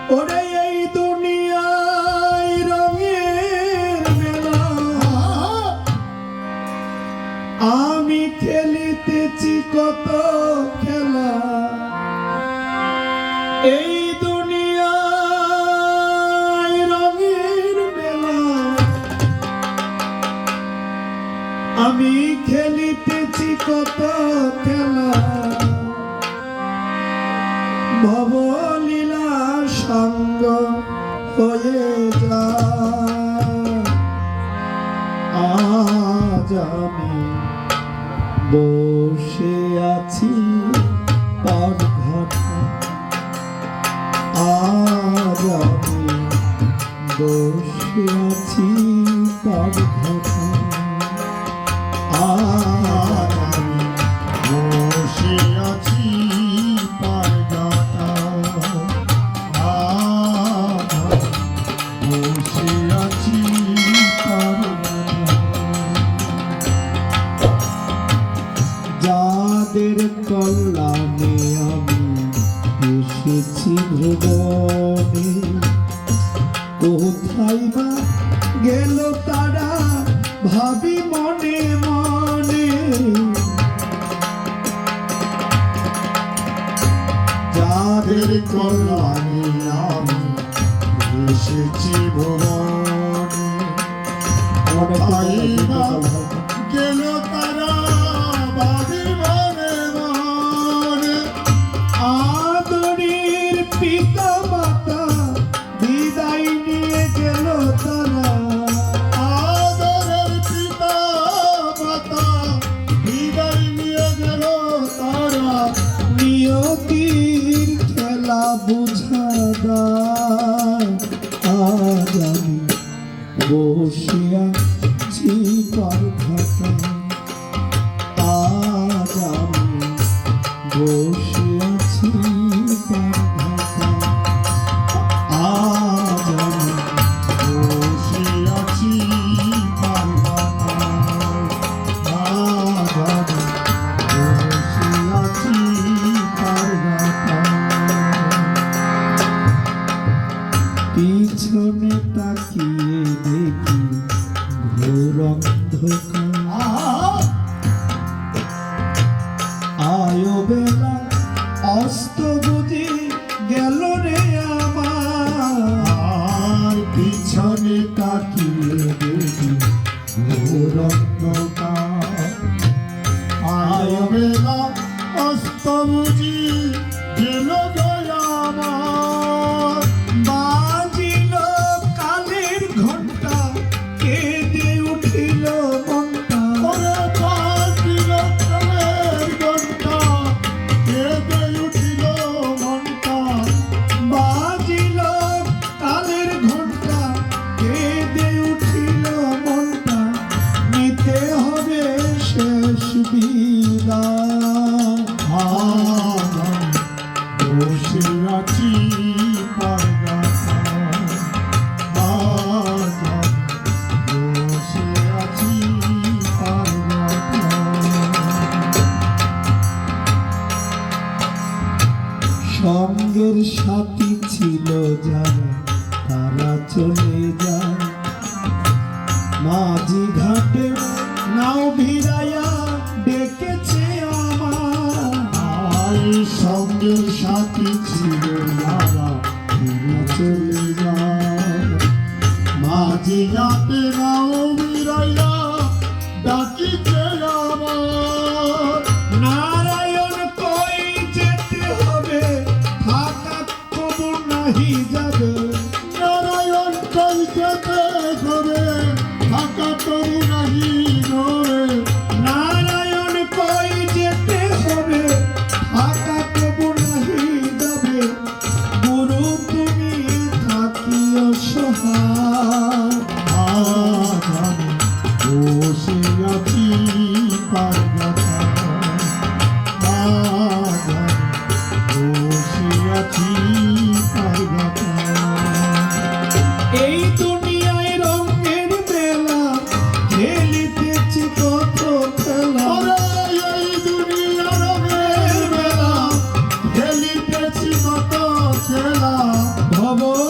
ওরে এই দুনিয়ায় রঙের মেলা আমি খেলিতেছি কত খেলা এই দুনিয়ায় রঙের মেলা আমি খেলিতেছি কত খেলা ভবলীলা সঙ্গ হয়ে যায় আজ আমি বসে আছি পর ঘটা আজ আমি বসে আছি পর ঘটা আজ আমি বসে আছি পর ঘটা আজ বসে আছি পর যাদের কল্যাণে আমি এসেছি ভুবনে কোথায় বা গেল তারা ভাবি মনে মনে যাদের কল্যাণে আমি এসেছি ভুবনে কোথায় বা গেল তারা ভাবি মনে মনে আদরের পিতা মাতা বিদায় নিয়ে গেল তারা আদরের পিতা মাতা বিদায় নিয়ে গেল তারা নিয়তির খেলা বুঝা দায় আজ আমি বসে আছি পর ঘটা আজ আমি বসে আছি পর ঘটা আজ আমি বসে আছি পর ঘটা আজ আমি বসে আছি পর ঘটা পিছনে তাকিয়ে দেখি ঘোর অন্ধকার আয়ো বেলা অস্ত বুঝি গেল রে আমার পিছনে তাকিয়ে দেখি ঘোর অন্ধকার আয়ো বেলা অস্ত বুঝি গেল রে আমার বাজিল কালের ঘণ্টা কেঁদে উঠিল মনটা ওরে বাজিল কালের ঘণ্টা কেঁদে উঠিল মনটা বাজিল কালের ঘণ্টা কেঁদে উঠিল মনটা নিতে হবে শেষ বিদায় বসে আছি পর ঘটা আজ বসে আছি পর ঘটা সঙ্গের সাথী ছিল যারা তারা চলে যায় মাঝি ঘাটে নাও ভিড়াইয়া ডেকেছে আমার সঙ্গের সাথী ছিল যারা তারা চলে যায় মাঝি ঘাটে নাও ভিড়াইয়া ডাকিছে আমার নারায়ণ কই যেতে হবে থাকা কবু নাহি যাবে নারায়ণ কই যেতে হবে থাকা কবু নাহি যাবে নারায়ণ কই যেতে হবে থাকা কবু নাহি যাবে গুরু তুমি থাকিও সহায় আজ আমি বসে আছি পর ঘটা আজ আমি বসে আছি পর ঘটা যাব